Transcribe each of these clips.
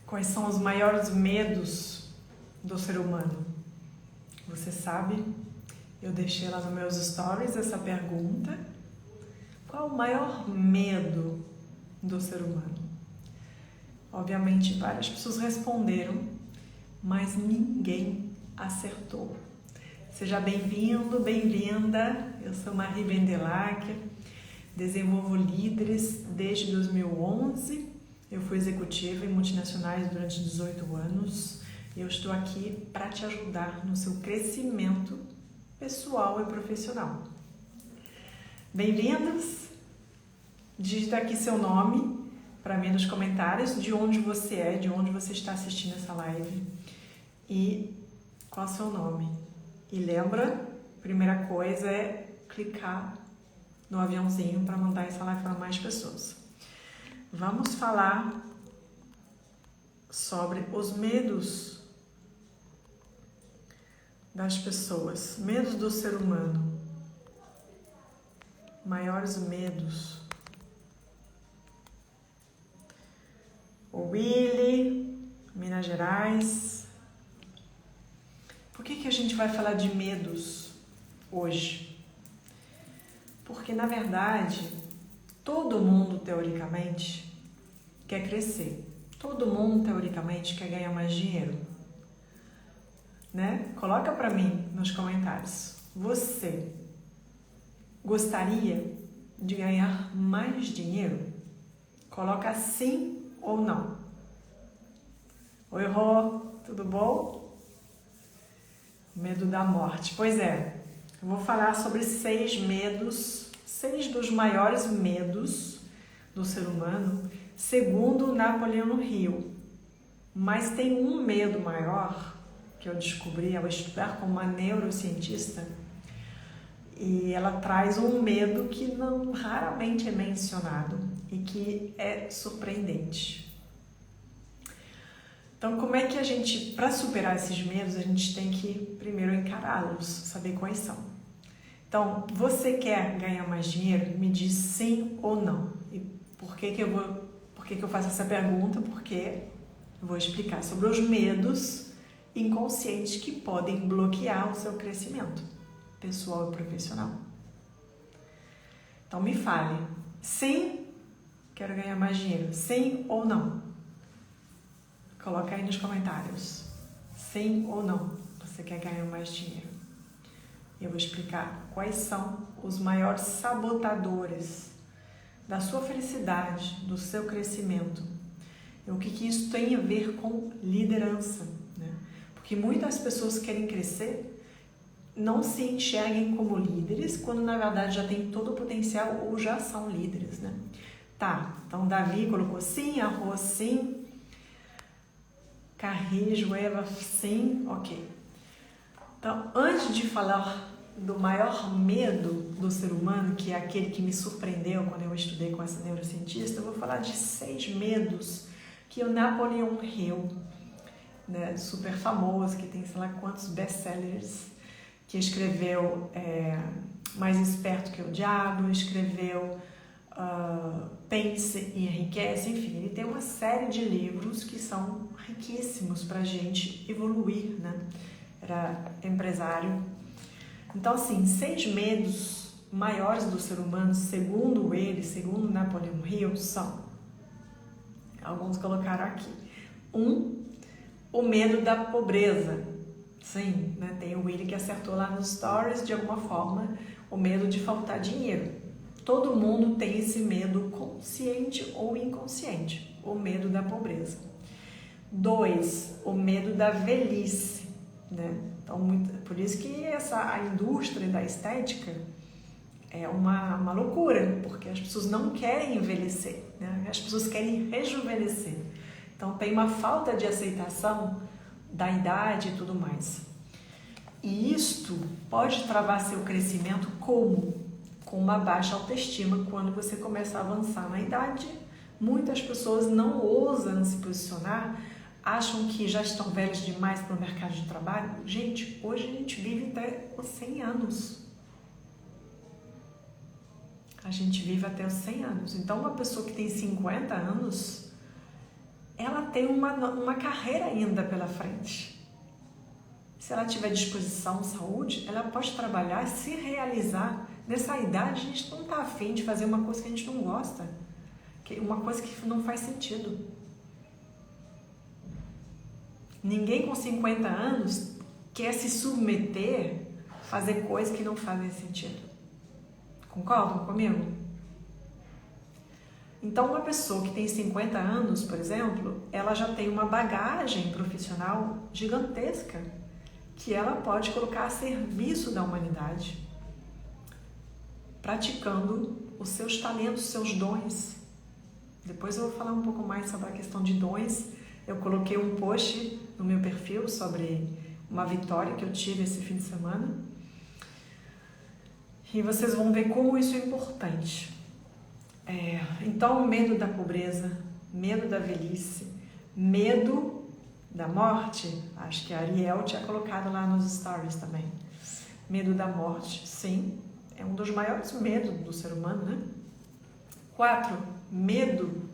Quais são os maiores medos do ser humano? Você sabe? Eu deixei lá nos meus stories essa pergunta. Qual o maior medo do ser humano? Obviamente, várias pessoas responderam, mas ninguém acertou. Seja bem-vindo, bem-vinda. Eu sou Marie Bendelac, desenvolvo líderes desde 2011. Eu fui executiva em multinacionais durante 18 anos e eu estou aqui para te ajudar no seu crescimento pessoal e profissional. Bem-vindos! Digita aqui seu nome para mim nos comentários, de onde você é, de onde você está assistindo essa live e qual é o seu nome. E lembra, primeira coisa é clicar no aviãozinho para mandar essa live para mais pessoas. Vamos falar sobre os medos das pessoas, medos do ser humano, maiores medos. O Willy, Minas Gerais. Por que a gente vai falar de medos hoje? Porque, na verdade, todo mundo, teoricamente, quer crescer. Todo mundo, teoricamente, quer ganhar mais dinheiro. Né? Coloca para mim nos comentários. Você gostaria de ganhar mais dinheiro? Coloca sim ou não. Oi, Rô, tudo bom? Medo da morte. Pois é, eu vou falar sobre 6 medos, 6 dos maiores medos do ser humano, segundo Napoleão Hill. Mas tem um medo maior que eu descobri ao estudar com uma neurocientista, e ela traz um medo que não raramente é mencionado e que é surpreendente. Então, como é que a gente, para superar esses medos, a gente tem que primeiro encará-los, saber quais são. Então, você quer ganhar mais dinheiro? Me diz sim ou não. E por que eu faço essa pergunta? Porque eu vou explicar sobre os medos inconscientes que podem bloquear o seu crescimento pessoal e profissional. Então, me fale, sim, quero ganhar mais dinheiro, sim ou não? Coloca aí nos comentários, sim ou não, você quer ganhar mais dinheiro. Eu vou explicar quais são os maiores sabotadores da sua felicidade, do seu crescimento. E o que isso tem a ver com liderança, né? Porque muitas pessoas querem crescer, não se enxerguem como líderes, quando na verdade já tem todo o potencial ou já são líderes, né? Tá, então Davi colocou sim, arroz sim, Carrijo, Eva sim, ok. Então, antes de falar do maior medo do ser humano, que é aquele que me surpreendeu quando eu estudei com essa neurocientista, eu vou falar de 6 medos que o Napoleão Hill, né, super famoso, que tem sei lá quantos best-sellers, que escreveu Mais Esperto que o Diabo, escreveu Pense e Enriquece, enfim, ele tem uma série de livros que são riquíssimos para a gente evoluir, né? Era empresário. Então, assim, 6 medos maiores do ser humano, segundo ele, segundo Napoleão Hill, são, alguns colocaram aqui. 1, o medo da pobreza. Sim, né? Tem o Willy que acertou lá nos stories, de alguma forma, o medo de faltar dinheiro. Todo mundo tem esse medo consciente ou inconsciente, o medo da pobreza. 2, o medo da velhice, né? Então, por isso que a indústria da estética é uma loucura, porque as pessoas não querem envelhecer, né? As pessoas querem rejuvenescer. Então, tem uma falta de aceitação da idade e tudo mais. E isto pode travar seu crescimento como? Com uma baixa autoestima quando você começa a avançar na idade. Muitas pessoas não ousam se posicionar, acham que já estão velhos demais para o mercado de trabalho. Gente, hoje a gente vive até os 100 anos. A gente vive até os 100 anos. Então, uma pessoa que tem 50 anos ela tem uma carreira ainda pela frente. Se ela tiver disposição, saúde, ela pode trabalhar, se realizar. Nessa idade, a gente não está afim de fazer uma coisa que a gente não gosta, uma coisa que não faz sentido. Ninguém com 50 anos quer se submeter a fazer coisas que não fazem sentido. Concordam comigo? Então, uma pessoa que tem 50 anos, por exemplo, ela já tem uma bagagem profissional gigantesca que ela pode colocar a serviço da humanidade, praticando os seus talentos, os seus dons. Depois eu vou falar um pouco mais sobre a questão de dons. Eu coloquei um post no meu perfil sobre uma vitória que eu tive esse fim de semana. E vocês vão ver como isso é importante. Então, medo da pobreza, medo da velhice, medo da morte. Acho que a Ariel tinha colocado lá nos stories também. Medo da morte, sim, é um dos maiores medos do ser humano, né? 4, medo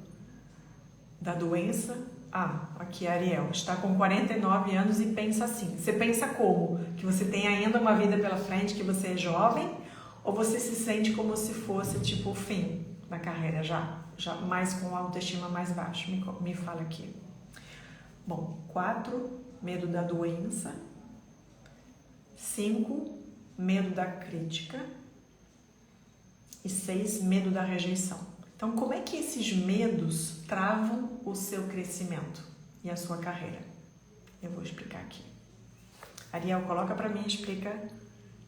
da doença. Aqui a Ariel está com 49 anos e pensa assim. Você pensa como? Que você tem ainda uma vida pela frente, que você é jovem? Ou você se sente como se fosse tipo o fim da carreira já mais com autoestima mais baixa? Me fala aqui. Bom, 4, medo da doença. 5, medo da crítica. E 6, medo da rejeição. Então, como é que esses medos travam o seu crescimento e a sua carreira? Eu vou explicar aqui. Ariel, coloca para mim e explica.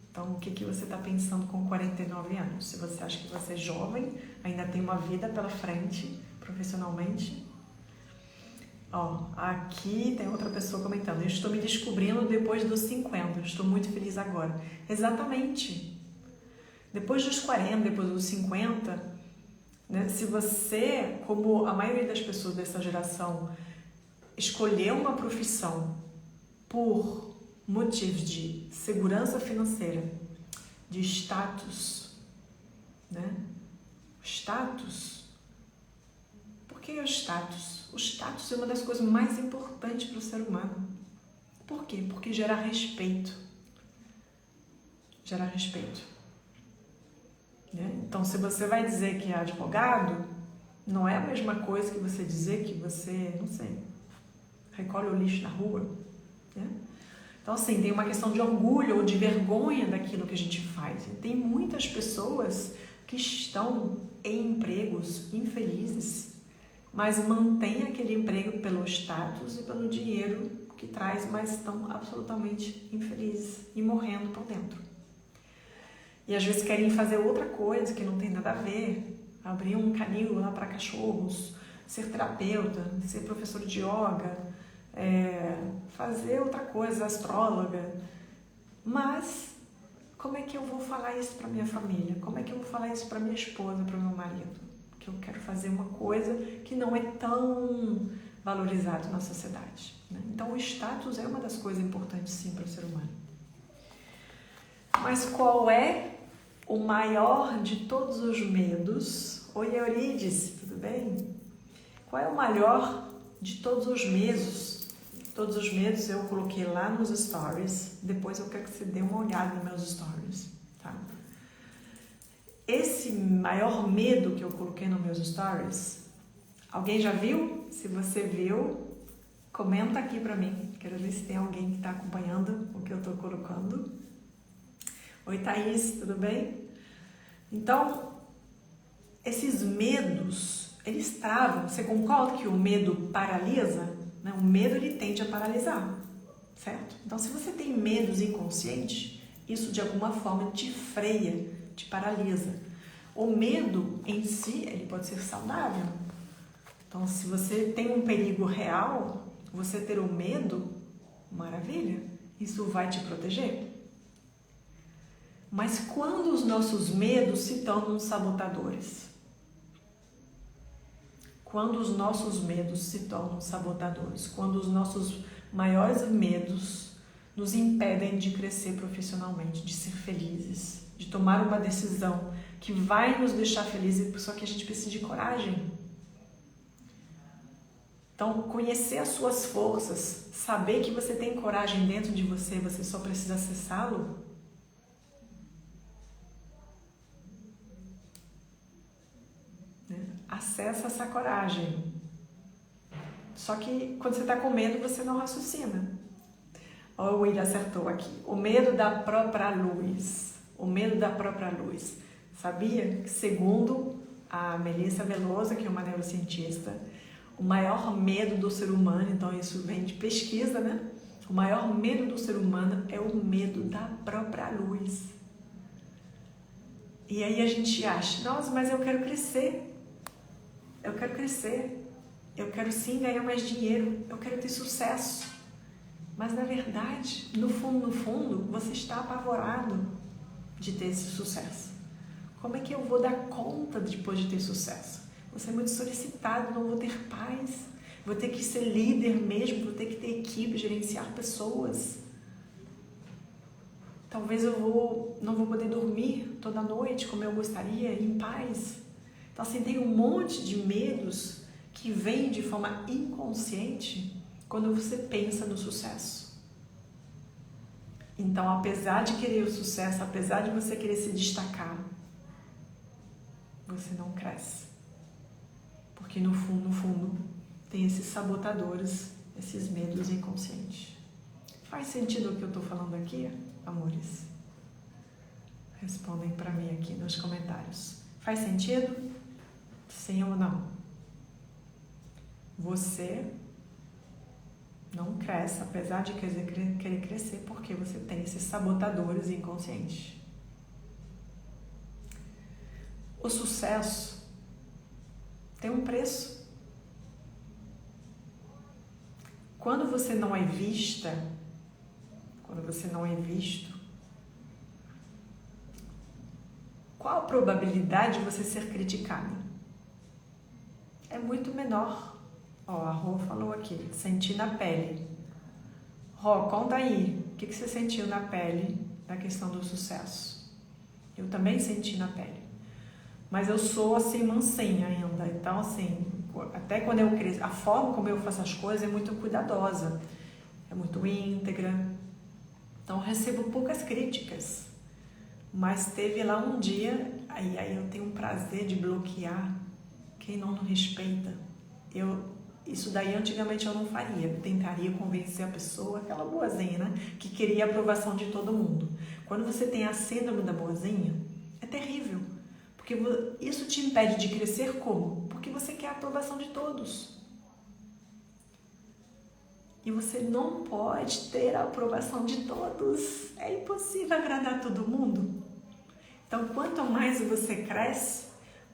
Então, o que você está pensando com 49 anos? Se você acha que você é jovem, ainda tem uma vida pela frente, profissionalmente. Aqui tem outra pessoa comentando. Eu estou me descobrindo depois dos 50. Estou muito feliz agora. Exatamente. Depois dos 40, depois dos 50, né, se você, como a maioria das pessoas dessa geração, escolher uma profissão por motivos de segurança financeira, de status, né? Status. Por que o status? O status é uma das coisas mais importantes para o ser humano. Por quê? Porque gera respeito. Gera respeito. Né? Então, se você vai dizer que é advogado, não é a mesma coisa que você dizer que você, não sei, recolhe o lixo na rua. Né? Então, assim, tem uma questão de orgulho ou de vergonha daquilo que a gente faz. E tem muitas pessoas que estão em empregos infelizes, mas mantêm aquele emprego pelo status e pelo dinheiro que traz, mas estão absolutamente infelizes e morrendo por dentro. E às vezes querem fazer outra coisa que não tem nada a ver, abrir um canil lá para cachorros, ser terapeuta, ser professor de yoga, fazer outra coisa, astróloga. Mas como é que eu vou falar isso para minha família? Como é que eu vou falar isso para minha esposa, para o meu marido? Que eu quero fazer uma coisa que não é tão valorizado na sociedade. Né? Então o status é uma das coisas importantes sim para o ser humano. Mas qual é o maior de todos os medos? Oi, Euridice, tudo bem? Qual é o maior de todos os medos? Todos os medos eu coloquei lá nos stories. Depois eu quero que você dê uma olhada nos meus stories, tá? Esse maior medo que eu coloquei nos meus stories, alguém já viu? Se você viu, comenta aqui pra mim. Quero ver se tem alguém que está acompanhando o que eu estou colocando. Oi, Thaís, tudo bem? Então, esses medos, eles travam. Você concorda que o medo paralisa? Né? O medo, ele tende a paralisar, certo? Então, se você tem medos inconscientes, isso de alguma forma te freia, te paralisa. O medo em si, ele pode ser saudável. Então, se você tem um perigo real, você ter o medo, maravilha, isso vai te proteger. Mas quando os nossos medos se tornam sabotadores? Quando os nossos medos se tornam sabotadores? Quando os nossos maiores medos nos impedem de crescer profissionalmente, de ser felizes, de tomar uma decisão que vai nos deixar felizes, só que a gente precisa de coragem. Então, conhecer as suas forças, saber que você tem coragem dentro de você, você só precisa acessá-lo. Acessa essa coragem. Só que quando você está com medo, você não raciocina. O Will acertou aqui. O medo da própria luz. O medo da própria luz. Sabia que, segundo a Melissa Veloso, que é uma neurocientista, o maior medo do ser humano, então isso vem de pesquisa, né? O maior medo do ser humano é o medo da própria luz. E aí a gente acha, nossa, mas eu quero crescer. Eu quero crescer. Eu quero sim ganhar mais dinheiro. Eu quero ter sucesso. Mas na verdade, no fundo, você está apavorado de ter esse sucesso. Como é que eu vou dar conta depois de ter sucesso? Vou ser muito solicitado, não vou ter paz. Vou ter que ser líder mesmo, vou ter que ter equipe, gerenciar pessoas. Talvez eu não vou poder dormir toda noite como eu gostaria, em paz. Então assim, tem um monte de medos que vêm de forma inconsciente quando você pensa no sucesso. Então, apesar de querer o sucesso, apesar de você querer se destacar, você não cresce. Porque no fundo, tem esses sabotadores, esses medos inconscientes. Faz sentido o que eu estou falando aqui, amores? Respondem para mim aqui nos comentários. Faz sentido? Sim ou não? Você não cresce, apesar de querer crescer, porque você tem esses sabotadores inconscientes. O sucesso tem um preço. Quando você não é vista, quando você não é visto, qual a probabilidade de você ser criticado? É muito menor. A Rô falou aqui, senti na pele. Rô, conta aí, o que você sentiu na pele da questão do sucesso? Eu também senti na pele. Mas eu sou assim mansinha ainda, então assim, até quando eu cresço, a forma como eu faço as coisas é muito cuidadosa, é muito íntegra, então eu recebo poucas críticas, mas teve lá um dia, aí eu tenho um prazer de bloquear quem não nos respeita. Isso daí antigamente eu não faria, eu tentaria convencer a pessoa, aquela boazinha, né, que queria a aprovação de todo mundo. Quando você tem a síndrome da boazinha, é terrível. Porque isso te impede de crescer como? Porque você quer a aprovação de todos. E você não pode ter a aprovação de todos. É impossível agradar todo mundo. Então, quanto mais você cresce,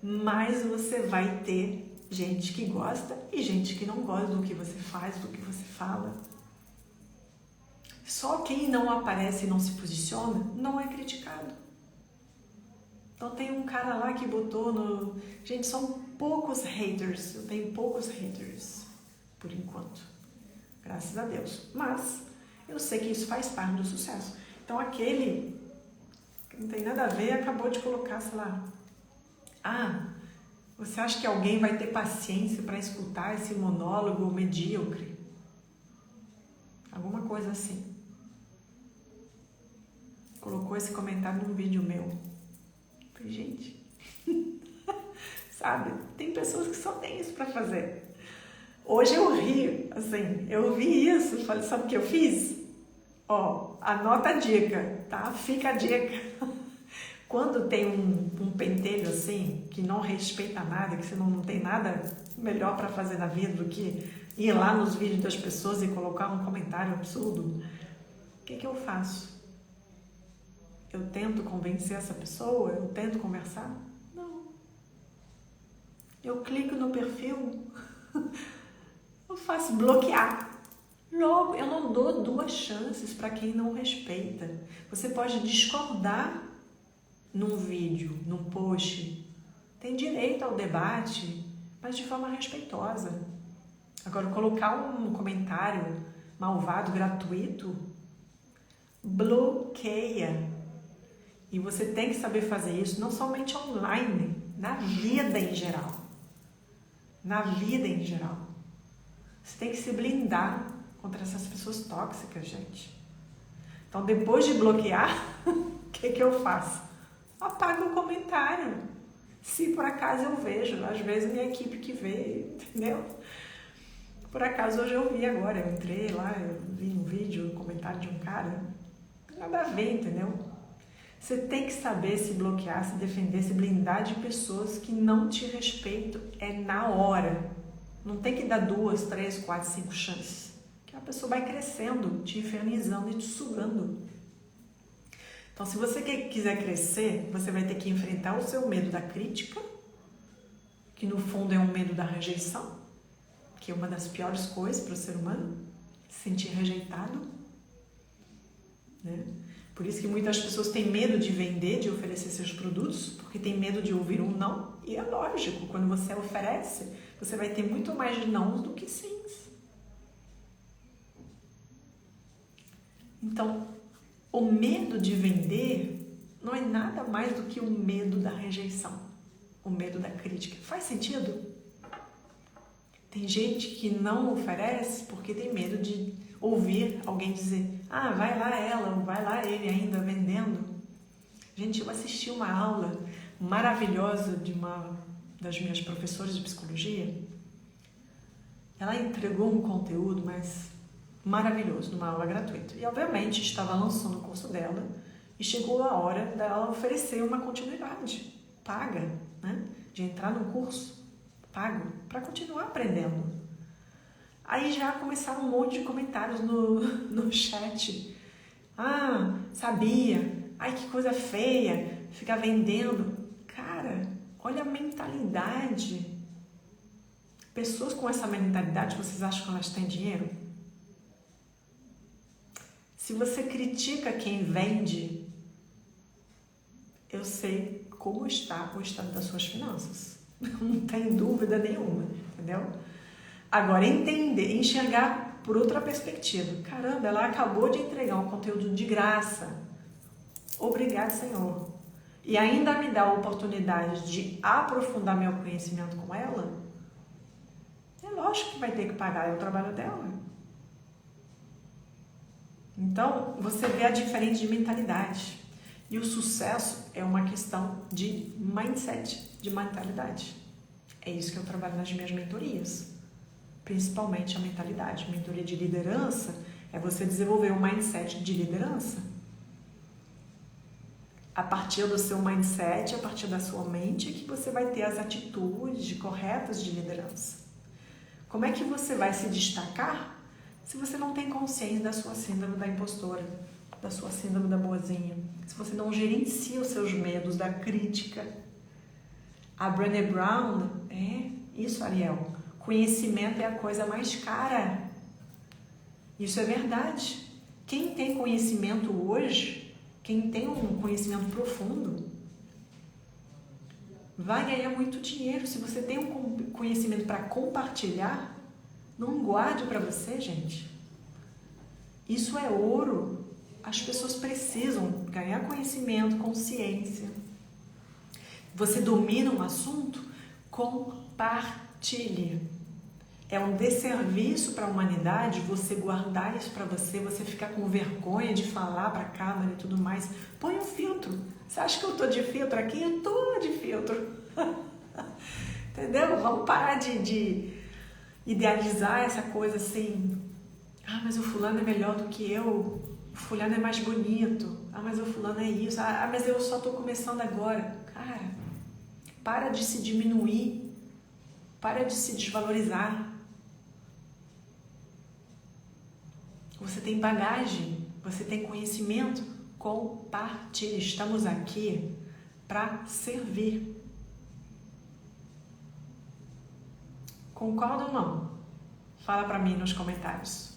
mais você vai ter gente que gosta e gente que não gosta do que você faz, do que você fala. Só quem não aparece e não se posiciona não é criticado. Então tem um cara lá que botou no... Gente, são poucos haters. Eu tenho poucos haters, por enquanto. Graças a Deus. Mas eu sei que isso faz parte do sucesso. Então aquele que não tem nada a ver acabou de colocar, sei lá... você acha que alguém vai ter paciência para escutar esse monólogo medíocre? Alguma coisa assim. Colocou esse comentário num vídeo meu. Gente, sabe, tem pessoas que só tem isso para fazer. Hoje eu ri, assim, eu vi isso, falei, sabe o que eu fiz? Anota a dica, tá? Fica a dica. Quando tem um pentelho assim, que não respeita nada, que você não tem nada melhor para fazer na vida do que ir lá nos vídeos das pessoas e colocar um comentário absurdo, o que eu faço? Eu tento convencer essa pessoa? Eu tento conversar? Não. Eu clico no perfil, eu faço bloquear. Logo, eu não dou duas chances para quem não respeita. Você pode discordar num vídeo, num post. Tem direito ao debate, mas de forma respeitosa. Agora, colocar um comentário malvado, gratuito, bloqueia. E você tem que saber fazer isso, não somente online, na vida em geral. Na vida em geral. Você tem que se blindar contra essas pessoas tóxicas, gente. Então, depois de bloquear, o que eu faço? Apago o comentário. Se por acaso eu vejo, às vezes minha equipe que vê, entendeu? Por acaso hoje eu vi agora, eu entrei lá, eu vi um vídeo, um comentário de um cara, nada a ver, entendeu? Você tem que saber se bloquear, se defender, se blindar de pessoas que não te respeitam, é na hora. Não tem que dar 2, 3, 4, 5 chances. Que a pessoa vai crescendo, te infernizando e te sugando. Então, se você quiser crescer, você vai ter que enfrentar o seu medo da crítica, que no fundo é um medo da rejeição, que é uma das piores coisas para o ser humano, se sentir rejeitado, né? Por isso que muitas pessoas têm medo de vender, de oferecer seus produtos, porque tem medo de ouvir um não. E é lógico, quando você oferece, você vai ter muito mais de nãos do que sims. Então, o medo de vender não é nada mais do que o medo da rejeição, o medo da crítica. Faz sentido? Tem gente que não oferece porque tem medo de ouvir alguém dizer: ah, vai lá ela, ou vai lá ele ainda vendendo. Gente, eu assisti uma aula maravilhosa de uma das minhas professoras de psicologia. Ela entregou um conteúdo, mas maravilhoso, numa aula gratuita. E, obviamente, estava lançando o curso dela e chegou a hora dela oferecer uma continuidade paga, né? De entrar no curso pago para continuar aprendendo. Aí já começaram um monte de comentários no chat. Ah, sabia? Ai, que coisa feia, ficar vendendo. Cara, olha a mentalidade. Pessoas com essa mentalidade, vocês acham que elas têm dinheiro? Se você critica quem vende, eu sei como está o estado das suas finanças. Não tem dúvida nenhuma, entendeu? Agora, enxergar por outra perspectiva. Caramba, ela acabou de entregar um conteúdo de graça. Obrigado, Senhor. E ainda me dá a oportunidade de aprofundar meu conhecimento com ela. É lógico que vai ter que pagar, é o trabalho dela. Então, você vê a diferença de mentalidade. E o sucesso é uma questão de mindset, de mentalidade. É isso que eu trabalho nas minhas mentorias. Principalmente a mentalidade. Mentoria de liderança é você desenvolver um mindset de liderança. A partir do seu mindset, a partir da sua mente, que você vai ter as atitudes corretas de liderança. Como é que você vai se destacar se você não tem consciência da sua síndrome da impostora, da sua síndrome da boazinha, se você não gerencia os seus medos da crítica? A Brené Brown, isso, Ariel, conhecimento é a coisa mais cara. Isso é verdade. Quem tem conhecimento hoje, quem tem um conhecimento profundo, vai ganhar muito dinheiro. Se você tem um conhecimento para compartilhar, não guarde para você, gente. Isso é ouro. As pessoas precisam ganhar conhecimento, consciência. Você domina um assunto? Compartilhe. É um desserviço para a humanidade você guardar isso para você, você ficar com vergonha de falar para a câmera e tudo mais. Põe um filtro. Você acha que eu estou de filtro aqui? Eu estou de filtro. Entendeu? Vamos parar de idealizar essa coisa assim. Ah, mas o fulano é melhor do que eu. O fulano é mais bonito. Ah, mas o fulano é isso. Ah, mas eu só estou começando agora. Cara, para de se diminuir. Para de se desvalorizar. Você tem bagagem, você tem conhecimento, compartilhe. Estamos aqui para servir. Concorda ou não? Fala para mim nos comentários.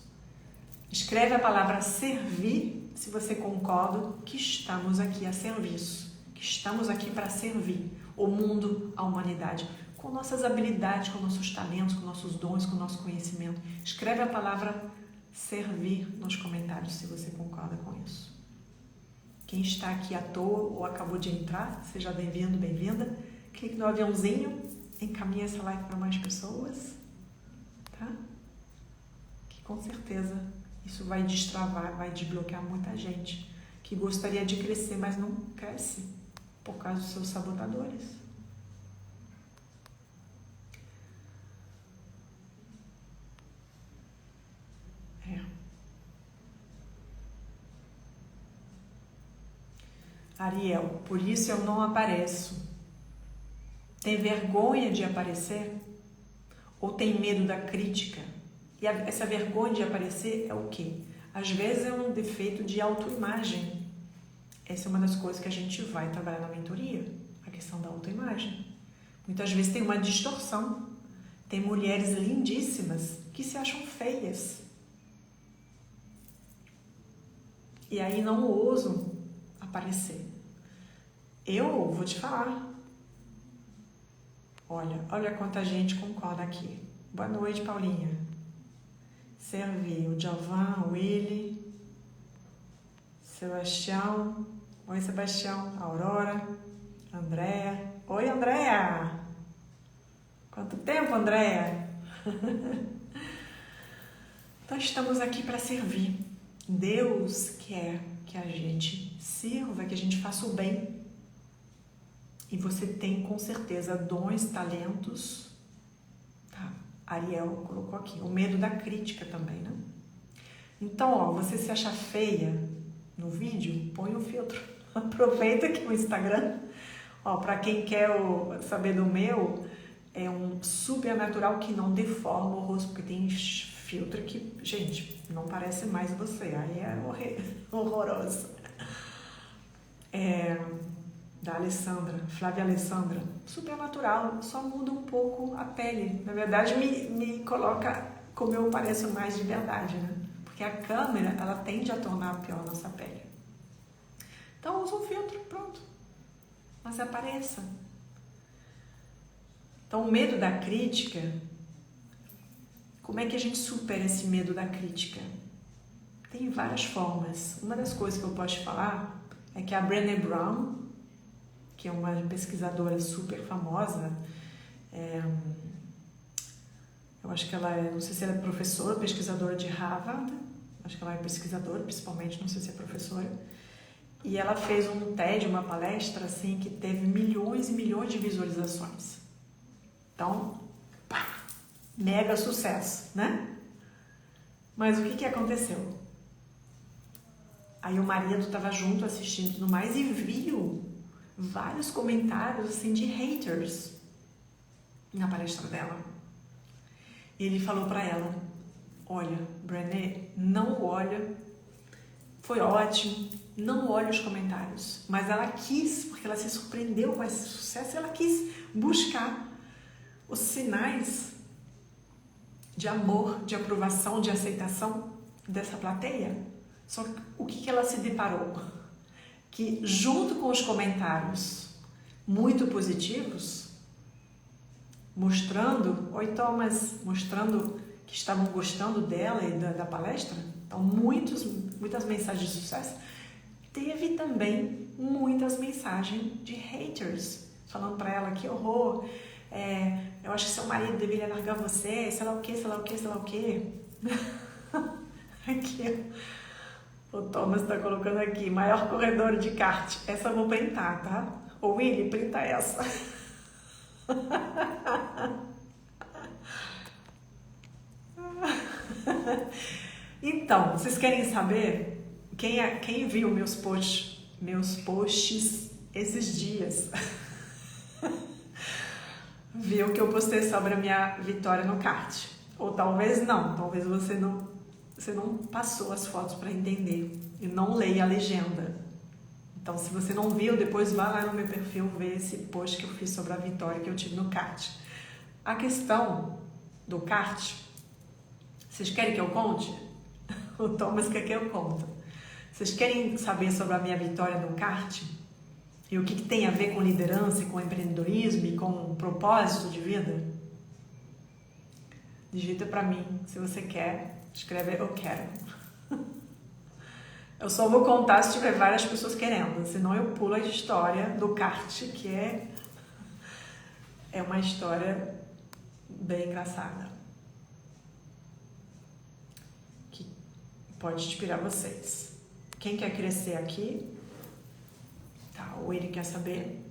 Escreve a palavra servir se você concorda que estamos aqui a serviço, que estamos aqui para servir o mundo, a humanidade, com nossas habilidades, com nossos talentos, com nossos dons, com nosso conhecimento. Escreve a palavra servir nos comentários se você concorda com isso. Quem está aqui à toa ou acabou de entrar, seja bem-vindo, bem-vinda. Clique no aviãozinho, encaminhe essa live para mais pessoas, tá? com certeza isso vai destravar, vai desbloquear muita gente que gostaria de crescer, mas não cresce por causa dos seus sabotadores. Ariel, por isso eu não apareço. Tem vergonha de aparecer? Ou tem medo da crítica? E essa vergonha de aparecer é o quê? Às vezes é um defeito de autoimagem. Essa é uma das coisas que a gente vai trabalhar na mentoria, a questão da autoimagem. Muitas vezes tem uma distorção. Tem mulheres lindíssimas que se acham feias. E aí não ousam aparecer. Eu vou te falar. Olha quanta gente concorda aqui. Boa noite, Paulinha. Servi, o Giovan, o Willy, Sebastião. Oi, Sebastião. Aurora, Andréa. Oi, Andréa. Quanto tempo, Andréa? Então estamos aqui para servir. Deus quer que a gente sirva, que a gente faça o bem. E você tem com certeza dons, talentos. Tá? Ariel colocou aqui. O medo da crítica também, né? Então, você se acha feia no vídeo, põe um filtro. Aproveita que o Instagram, para quem quer saber do meu, é um supernatural que não deforma o rosto, porque tem filtro que, gente, não parece mais você. Aí é horroroso. Da Alessandra, Flávia Alessandra, super natural, só muda um pouco a pele. Na verdade, me coloca como eu pareço mais de verdade, né? Porque a câmera, ela tende a tornar pior a nossa pele. Então, usa um filtro, pronto. Mas apareça. Então, o medo da crítica, como é que a gente supera esse medo da crítica? Tem várias formas. Uma das coisas que eu posso te falar é que a Brené Brown, que é uma pesquisadora super famosa, eu acho que ela é, não sei se ela é professora, pesquisadora de Harvard, acho que ela é pesquisadora, principalmente, não sei se é professora, e ela fez um TED, uma palestra, assim, que teve milhões e milhões de visualizações. Então, pá, mega sucesso, né? Mas o que aconteceu? Aí o marido estava junto assistindo e tudo mais e viu vários comentários assim de haters na palestra dela. E ele falou para ela: olha, Brené, não olha, foi ótimo, não olha os comentários. Mas ela quis, porque ela se surpreendeu com esse sucesso, ela quis buscar os sinais de amor, de aprovação, de aceitação dessa plateia. Só que o que ela se deparou? Que junto com os comentários muito positivos, mostrando, oi Thomas, mostrando que estavam gostando dela e da palestra, então muitas mensagens de sucesso, teve também muitas mensagens de haters, falando para ela que horror, eu acho que seu marido deveria largar você, sei lá o que, sei lá o que, sei lá o que. Aqui, o Thomas está colocando aqui, maior corredor de kart. Essa eu vou printar, tá? Ô Willy, printa essa. Então, vocês querem saber? Quem viu meus posts esses dias? Viu que eu postei sobre a minha vitória no kart. Ou talvez não, talvez você não passou as fotos para entender e não leia a legenda. Então, se você não viu, depois vá lá no meu perfil ver esse post que eu fiz sobre a vitória que eu tive no kart. A questão do kart, vocês querem que eu conte? O Thomas quer que eu conte. Vocês querem saber sobre a minha vitória no kart? E o que tem a ver com liderança, e com empreendedorismo e com propósito de vida? Digita para mim, se você quer, escreve eu quero. Eu só vou contar se tiver várias pessoas querendo, senão eu pulo a história do kart, que é uma história bem engraçada. pode inspirar vocês. Quem quer crescer aqui? Tá, ou ele quer saber?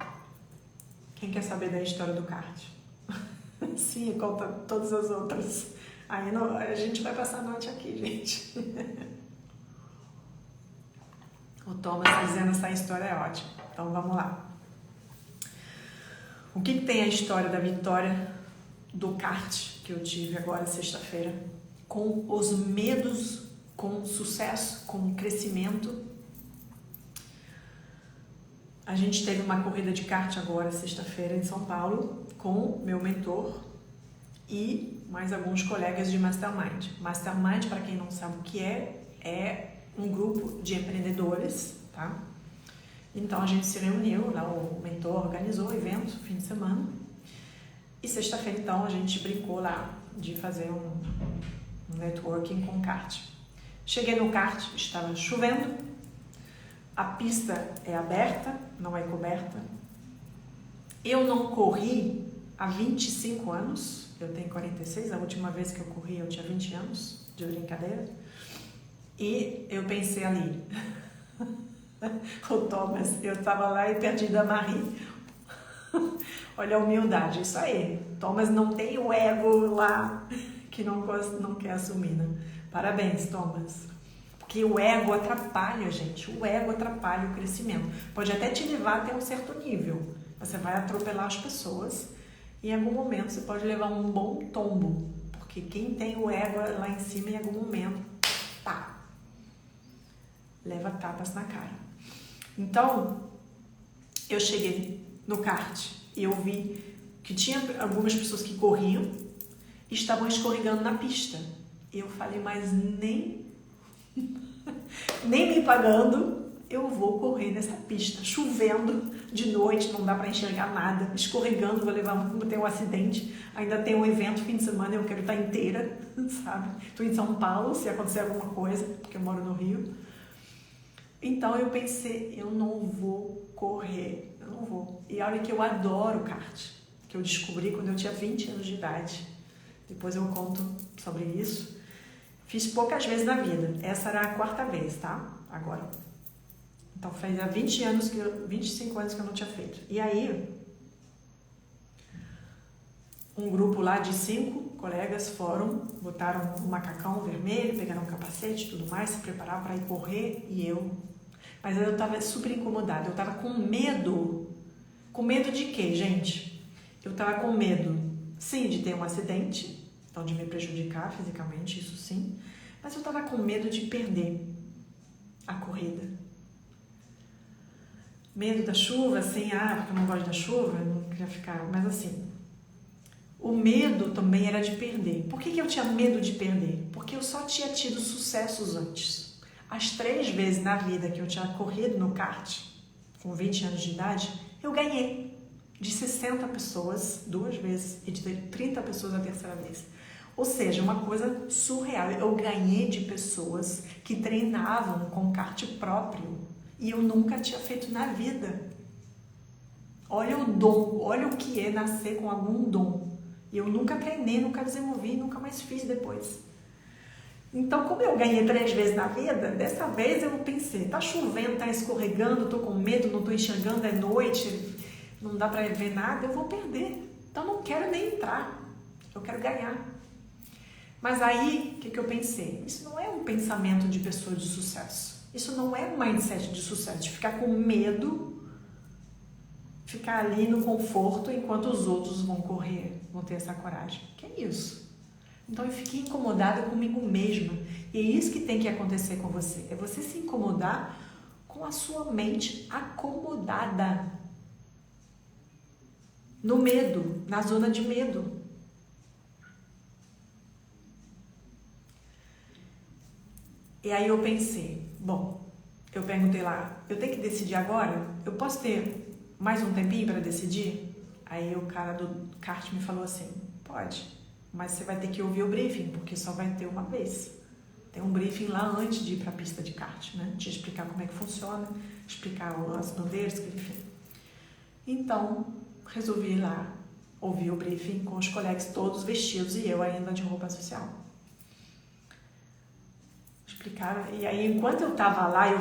Quem quer saber da história do kart? Sim, conta todas as outras. Aí não, a gente vai passar a noite aqui, gente. O Thomas está dizendo essa história é ótima. Então vamos lá. O que tem a história da vitória do kart que eu tive agora sexta-feira? Com os medos, com sucesso, com crescimento. A gente teve uma corrida de kart agora sexta-feira em São Paulo com meu mentor e mais alguns colegas de Mastermind. Mastermind, para quem não sabe o que é um grupo de empreendedores, tá? Então a gente se reuniu, lá o mentor organizou o evento, fim de semana, e sexta-feira então a gente brincou lá de fazer um networking com kart. Cheguei no kart, estava chovendo, a pista é aberta, não é coberta. Eu não corri há 25 anos, eu tenho 46, a última vez que eu corri eu tinha 20 anos, de brincadeira. E eu pensei ali, o Thomas, eu estava lá e perdi da Marie. Olha a humildade, isso aí. Thomas não tem o ego lá que não quer assumir, né? Parabéns, Thomas. Porque o ego atrapalha, gente. O ego atrapalha o crescimento. Pode até te levar até um certo nível. Você vai atropelar as pessoas e em algum momento você pode levar um bom tombo. Porque quem tem o ego lá em cima, em algum momento, pá, leva tapas na cara. Então, eu cheguei no kart e eu vi que tinha algumas pessoas que corriam e estavam escorregando na pista. E eu falei, mas nem me pagando, eu vou correr nessa pista, chovendo de noite, não dá para enxergar nada, escorregando, vou ter um acidente, ainda tem um evento fim de semana, eu quero estar inteira, sabe? Estou em São Paulo, se acontecer alguma coisa, porque eu moro no Rio. Então eu pensei, eu não vou correr, eu não vou. E olha que eu adoro kart, que eu descobri quando eu tinha 20 anos de idade. Depois eu conto sobre isso. Fiz poucas vezes na vida, essa era a 4ª vez, tá? Agora. Então fazia 25 anos que eu não tinha feito. E aí, um grupo lá de 5 colegas foram, botaram um macacão vermelho, pegaram um capacete e tudo mais, se prepararam para ir correr e eu. Mas eu estava super incomodada, eu estava com medo. Com medo de quê, gente? Eu estava com medo, sim, de ter um acidente, então de me prejudicar fisicamente, isso sim. Mas eu estava com medo de perder a corrida. Medo da chuva, assim, porque eu não gosto da chuva, eu não queria ficar, mas assim, o medo também era de perder. Por que eu tinha medo de perder? Porque eu só tinha tido sucessos antes. As 3 vezes na vida que eu tinha corrido no kart, com 20 anos de idade, eu ganhei de 60 pessoas 2 vezes e de 30 pessoas a 3ª vez. Ou seja, uma coisa surreal. Eu ganhei de pessoas que treinavam com kart próprio e eu nunca tinha feito na vida. Olha o dom, olha o que é nascer com algum dom. E eu nunca treinei, nunca desenvolvi, nunca mais fiz depois. Então, como eu ganhei 3 vezes na vida, dessa vez eu pensei, tá chovendo, tá escorregando, tô com medo, não tô enxergando, é noite, não dá pra ver nada, eu vou perder. Então, não quero nem entrar, eu quero ganhar. Mas aí, o que eu pensei? Isso não é um pensamento de pessoa de sucesso. Isso não é um mindset de sucesso, de ficar com medo, ficar ali no conforto enquanto os outros vão correr, vão ter essa coragem. Que é isso? Então eu fiquei incomodada comigo mesma. E é isso que tem que acontecer com você. É você se incomodar com a sua mente acomodada. No medo, na zona de medo. E aí eu pensei, bom, eu perguntei lá, eu tenho que decidir agora? Eu posso ter mais um tempinho para decidir? Aí o cara do kart me falou assim, pode. Mas você vai ter que ouvir o briefing, porque só vai ter uma vez. Tem um briefing lá antes de ir para a pista de kart, né? Te explicar como é que funciona, explicar as bandeiras, enfim. Então, resolvi ir lá ouvir o briefing com os colegas todos vestidos e eu ainda de roupa social. Explicaram. E aí, enquanto eu estava lá, eu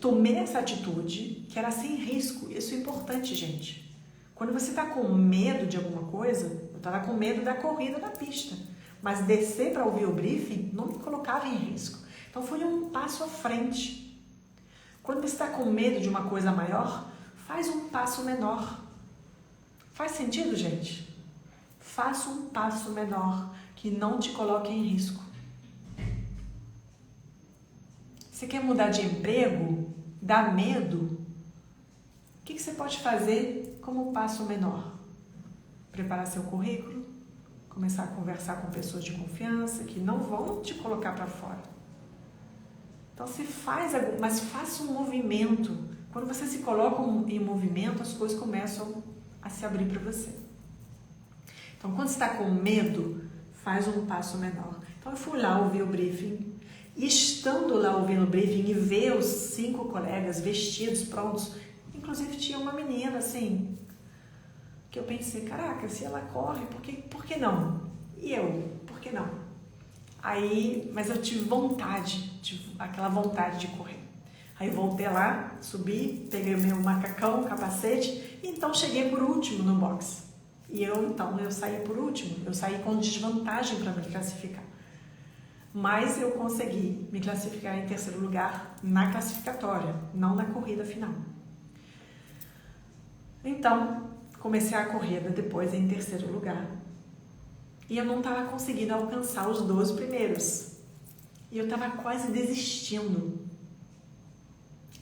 tomei essa atitude, que era sem risco. Isso é importante, gente. Quando você está com medo de alguma coisa, eu estava com medo da corrida na pista, mas descer para ouvir o briefing não me colocava em risco. Então, foi um passo à frente. Quando você está com medo de uma coisa maior, faz um passo menor. Faz sentido, gente? Faça um passo menor que não te coloque em risco. Você quer mudar de emprego? Dá medo? O que você pode fazer como um passo menor? Preparar seu currículo, começar a conversar com pessoas de confiança que não vão te colocar para fora. Então, mas faça um movimento. Quando você se coloca em movimento, as coisas começam a se abrir para você. Então, quando você está com medo, faz um passo menor. Então, eu fui lá ouvir o briefing. E estando lá ouvindo o briefing e ver os 5 colegas vestidos, prontos, inclusive tinha uma menina assim, que eu pensei, caraca, se ela corre, por que não? E eu, por que não? Aí, mas eu tive aquela vontade de correr. Aí voltei lá, subi, peguei o meu macacão, capacete, e então cheguei por último no box. E eu saí por último, eu saí com desvantagem para me classificar. Mas eu consegui me classificar em terceiro lugar na classificatória, não na corrida final. Então, comecei a corrida depois em terceiro lugar. E eu não estava conseguindo alcançar os 12 primeiros. E eu estava quase desistindo.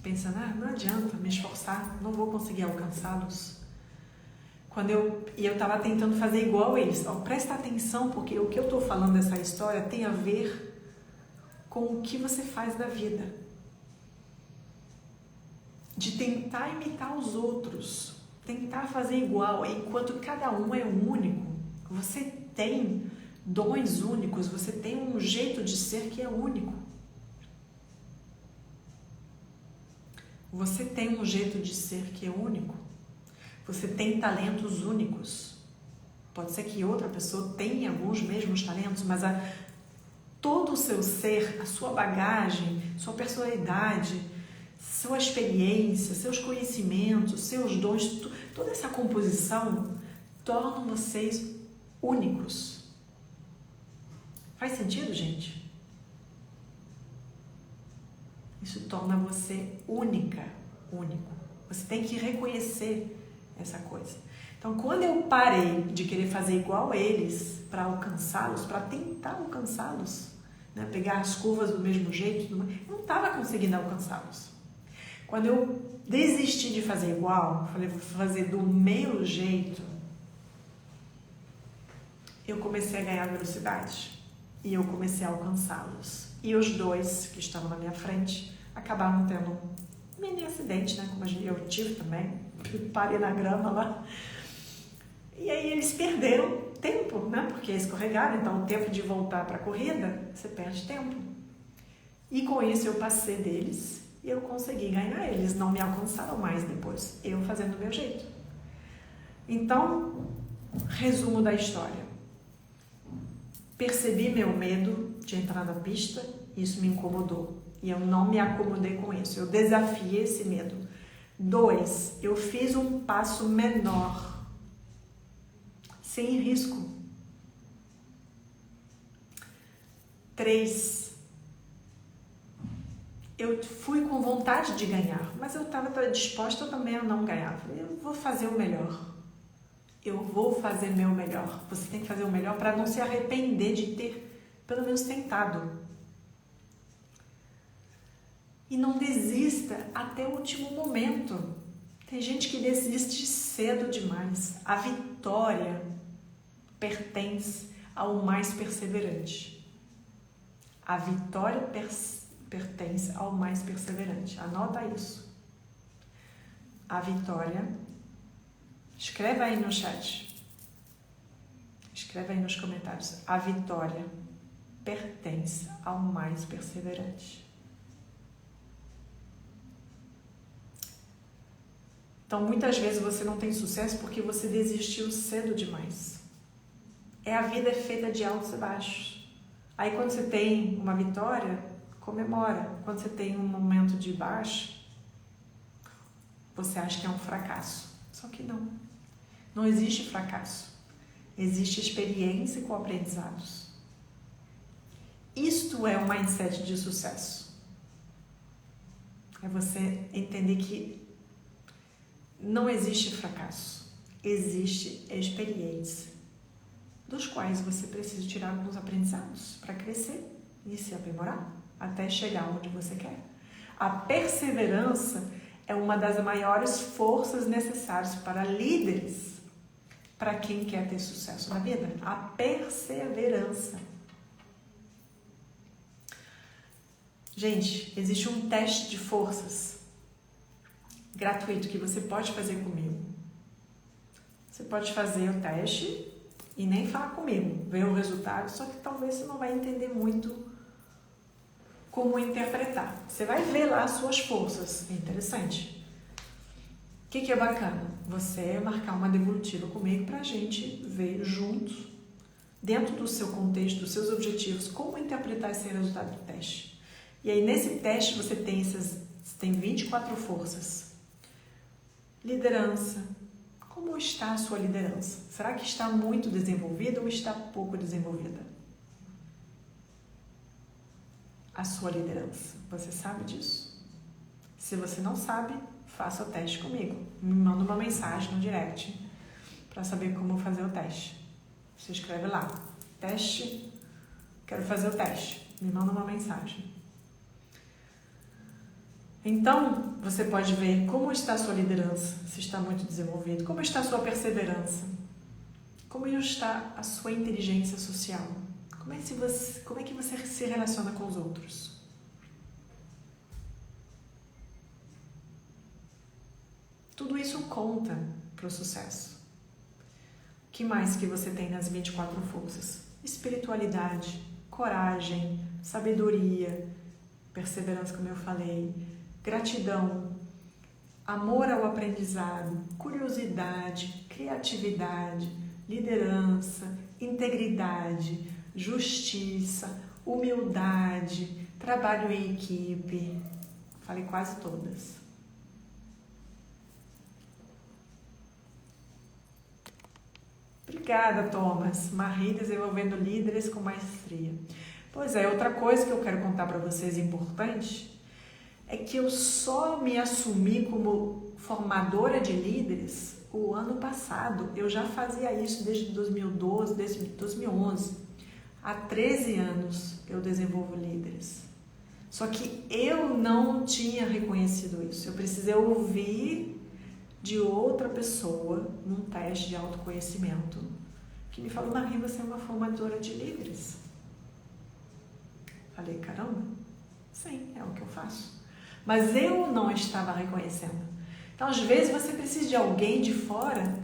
Pensando, não adianta me esforçar, não vou conseguir alcançá-los. Eu estava tentando fazer igual eles. Presta atenção, porque o que eu estou falando dessa história tem a ver com o que você faz da vida. De tentar imitar os outros, tentar fazer igual, enquanto cada um é único. Você tem dons únicos, você tem um jeito de ser que é único. Você tem um jeito de ser que é único. Você tem talentos únicos. Pode ser que outra pessoa tenha alguns mesmos talentos, mas todo o seu ser, a sua bagagem, sua personalidade, sua experiência, seus conhecimentos, seus dons, toda essa composição torna vocês únicos. Faz sentido, gente? Isso torna você única, único. Você tem que reconhecer essa coisa. Então, quando eu parei de querer fazer igual a eles para alcançá-los, para tentar alcançá-los, né, pegar as curvas do mesmo jeito, eu não estava conseguindo alcançá-los. Quando eu desisti de fazer igual, falei, vou fazer do meu jeito, eu comecei a ganhar velocidade e eu comecei a alcançá-los. E os 2 que estavam na minha frente acabaram tendo um mini acidente, né, como eu tive também, parei na grama lá. E aí eles perderam tempo, né, porque escorregaram, então o tempo de voltar para a corrida, você perde tempo. E com isso eu passei deles e eu consegui ganhar. Eles não me alcançaram mais depois, eu fazendo do meu jeito. Então, resumo da história. Percebi meu medo de entrar na pista, isso me incomodou. E eu não me acomodei com isso, eu desafiei esse medo. 2, eu fiz um passo menor, sem risco. 3, eu fui com vontade de ganhar, mas eu estava disposta também a não ganhar. Falei, eu vou fazer o melhor. Eu vou fazer meu melhor. Você tem que fazer o melhor para não se arrepender de ter, pelo menos, tentado. E não desista até o último momento. Tem gente que desiste cedo demais. A vitória pertence ao mais perseverante. A vitória pertence ao mais perseverante. Anota isso. A vitória... Escreva aí no chat. Escreva aí nos comentários. A vitória pertence ao mais perseverante. Então, muitas vezes você não tem sucesso porque você desistiu cedo demais. A vida é feita de altos e baixos. Aí, quando você tem uma vitória, comemora. Quando você tem um momento de baixa, você acha que é um fracasso. Só que não. Não existe fracasso. Existe experiência com aprendizados. Isto é um mindset de sucesso. É você entender que não existe fracasso. Existe experiência, dos quais você precisa tirar alguns aprendizados para crescer e se aprimorar até chegar onde você quer. A perseverança é uma das maiores forças necessárias para líderes, para quem quer ter sucesso na vida. A perseverança. Gente, existe um teste de forças gratuito que você pode fazer comigo. Você pode fazer o teste e nem falar comigo, ver o resultado, só que talvez você não vai entender muito como interpretar. Você vai ver lá as suas forças, é interessante. O que é bacana? Você marcar uma devolutiva comigo para a gente ver juntos, dentro do seu contexto, dos seus objetivos, como interpretar esse resultado do teste. E aí nesse teste você tem 24 forças. Liderança. Como está a sua liderança? Será que está muito desenvolvida ou está pouco desenvolvida? A sua liderança. Você sabe disso? Se você não sabe, faça o teste comigo. Me manda uma mensagem no direct para saber como fazer o teste. Você escreve lá, teste, quero fazer o teste. Me manda uma mensagem. Então, você pode ver como está a sua liderança, se está muito desenvolvido, como está a sua perseverança, como está a sua inteligência social, como é que você se relaciona com os outros. Tudo isso conta para o sucesso. O que mais que você tem nas 24 forças? Espiritualidade, coragem, sabedoria, perseverança, como eu falei, gratidão, amor ao aprendizado, curiosidade, criatividade, liderança, integridade, justiça, humildade, trabalho em equipe. Falei quase todas. Obrigada, Thomas. Marie desenvolvendo líderes com maestria. Pois é, outra coisa que eu quero contar para vocês importante é que eu só me assumi como formadora de líderes o ano passado. Eu já fazia isso desde 2012, desde 2011. Há 13 anos eu desenvolvo líderes. Só que eu não tinha reconhecido isso. Eu precisei ouvir de outra pessoa num teste de autoconhecimento que me falou: Marie, você é uma formadora de líderes. Falei, caramba, sim, é o que eu faço. Mas eu não estava reconhecendo. Então, às vezes, você precisa de alguém de fora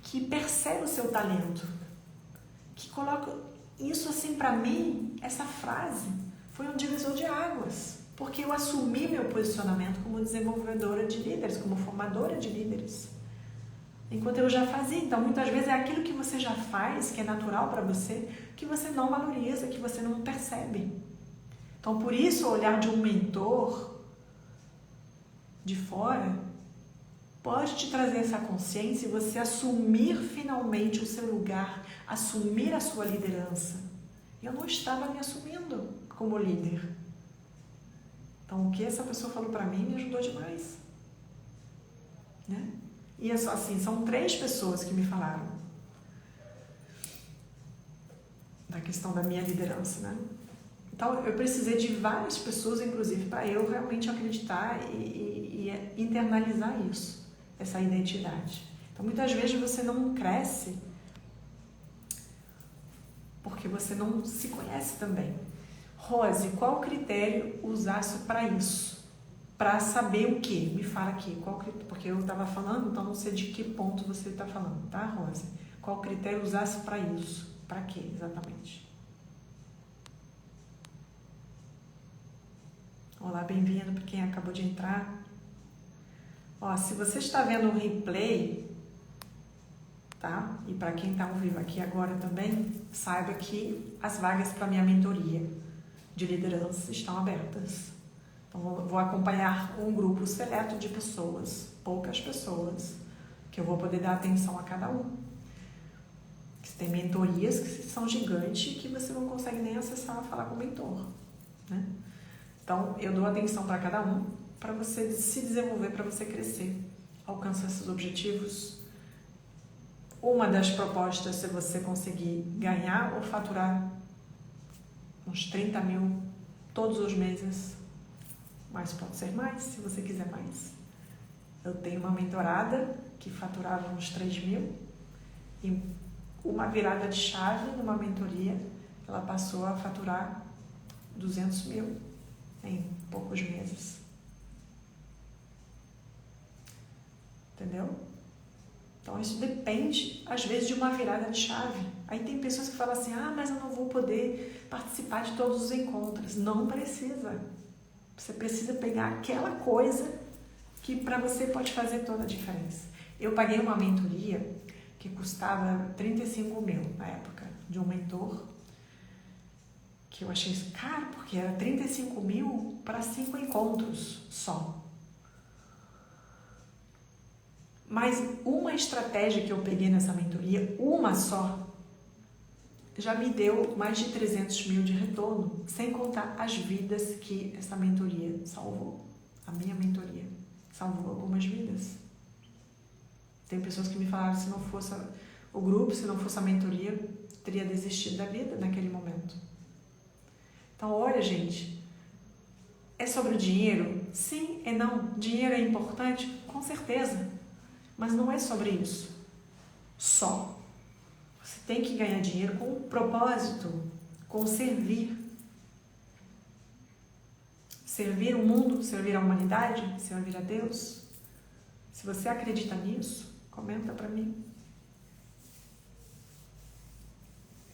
que percebe o seu talento, que coloca isso assim para mim. Essa frase foi um divisor de águas, porque eu assumi meu posicionamento como desenvolvedora de líderes, como formadora de líderes, enquanto eu já fazia. Então, muitas vezes é aquilo que você já faz, que é natural para você, que você não valoriza, que você não percebe. Então, por isso, o olhar de um mentor de fora pode te trazer essa consciência e você assumir finalmente o seu lugar, assumir a sua liderança. Eu não estava me assumindo como líder. Então, o que essa pessoa falou para mim me ajudou demais, né? E assim, são 3 pessoas que me falaram da questão da minha liderança, né? Então, eu precisei de várias pessoas, inclusive, para eu realmente acreditar e internalizar isso, essa identidade. Então, muitas vezes você não cresce porque você não se conhece também. Rose, qual critério usasse para isso? Para saber o quê? Me fala aqui. Porque eu estava falando, então não sei de que ponto você está falando, tá, Rose? Qual critério usasse para isso? Para quê, exatamente? Olá, bem-vindo para quem acabou de entrar. Ó, se você está vendo o replay, tá? E para quem está ao vivo aqui agora também, saiba que as vagas para minha mentoria de liderança estão abertas. Então, vou acompanhar um grupo seleto de pessoas, poucas pessoas, que eu vou poder dar atenção a cada um. Tem mentorias que são gigantes que você não consegue nem acessar a falar com o mentor, né? Então, eu dou atenção para cada um, para você se desenvolver, para você crescer, alcançar seus objetivos. Uma das propostas é você conseguir ganhar ou faturar uns 30 mil todos os meses, mas pode ser mais, se você quiser mais. Eu tenho uma mentorada que faturava uns 3 mil e uma virada de chave numa mentoria, ela passou a faturar 200 mil em poucos meses. Entendeu? Então isso depende, às vezes, de uma virada de chave. Aí tem pessoas que falam assim, mas eu não vou poder participar de todos os encontros. Não precisa. Você precisa pegar aquela coisa que para você pode fazer toda a diferença. Eu paguei uma mentoria que custava 35 mil na época, de um mentor, que eu achei caro, porque era 35 mil para 5 encontros só. Mas uma estratégia que eu peguei nessa mentoria, uma só, já me deu mais de 300 mil de retorno, sem contar as vidas que essa mentoria salvou. A minha mentoria salvou algumas vidas. Tem pessoas que me falaram que se não fosse o grupo, se não fosse a mentoria, teria desistido da vida naquele momento. Então, olha, gente, é sobre o dinheiro? Sim e não. Dinheiro é importante? Com certeza. Mas não é sobre isso. Só. Você tem que ganhar dinheiro com um propósito, com servir. Servir o mundo, servir a humanidade, servir a Deus. Se você acredita nisso, comenta para mim.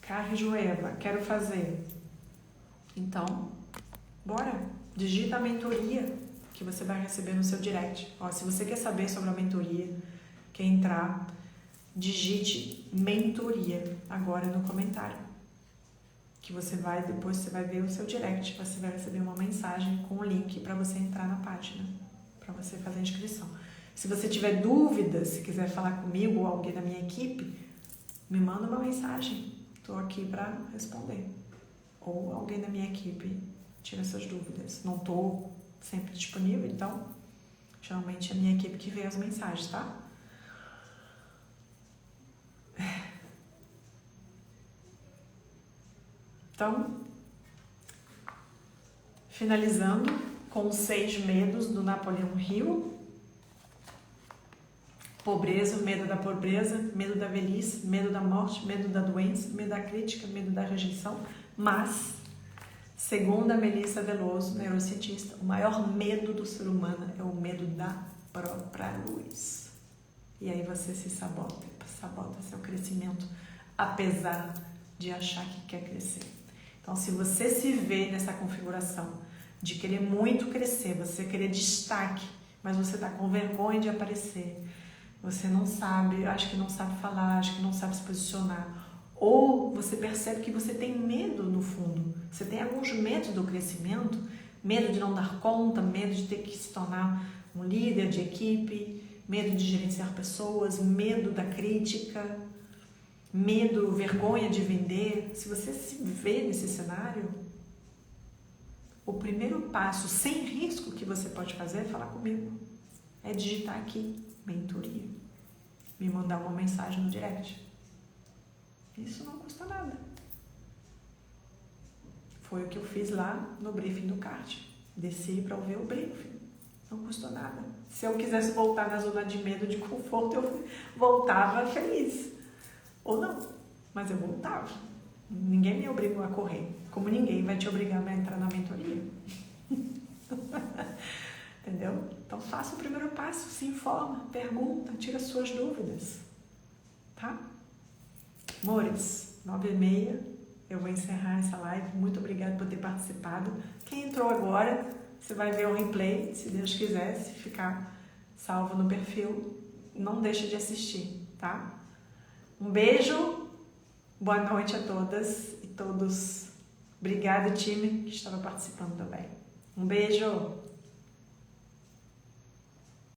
Carre Joeva, quero fazer. Então, bora. Digita a mentoria que você vai receber no seu direct. Se você quer saber sobre a mentoria, quer entrar, digite mentoria agora no comentário. Que depois você vai ver o seu direct. Você vai receber uma mensagem com o link para você entrar na página, para você fazer a inscrição. Se você tiver dúvidas, se quiser falar comigo ou alguém da minha equipe, me manda uma mensagem. Estou aqui para responder. Ou alguém da minha equipe tira essas dúvidas. Não estou sempre disponível, então, geralmente é a minha equipe que vê as mensagens, tá? Então, finalizando com os 6 medos do Napoleão Hill. Pobreza, medo da pobreza, medo da velhice, medo da morte, medo da doença, medo da crítica, medo da rejeição. Mas, segundo a Melissa Veloso, neurocientista, o maior medo do ser humano é o medo da própria luz. E aí você se sabota seu crescimento, apesar de achar que quer crescer. Então, se você se vê nessa configuração de querer muito crescer, você querer destaque, mas você está com vergonha de aparecer, você não sabe, acho que não sabe falar, acho que não sabe se posicionar, ou você percebe que você tem medo no fundo, você tem alguns medos do crescimento, medo de não dar conta, medo de ter que se tornar um líder de equipe, medo de gerenciar pessoas, medo da crítica, medo, vergonha de vender. Se você se vê nesse cenário, o primeiro passo, sem risco, que você pode fazer é falar comigo. É digitar aqui, mentoria. Me mandar uma mensagem no direct. Isso não custa nada. Foi o que eu fiz lá no briefing do CART. Desci para ouvir o briefing. Não custou nada. Se eu quisesse voltar na zona de medo, de conforto, eu voltava feliz. Ou não, mas eu voltava. Ninguém me obrigou a correr. Como ninguém vai te obrigar a entrar na mentoria. Entendeu? Então faça o primeiro passo, se informa, pergunta, tira suas dúvidas. Tá? Amores, 9h30, eu vou encerrar essa live. Muito obrigada por ter participado. Quem entrou agora, você vai ver o replay, se Deus quiser, se ficar salvo no perfil, não deixe de assistir, tá? Um beijo, boa noite a todas e todos. Obrigada, time, que estava participando também. Um beijo!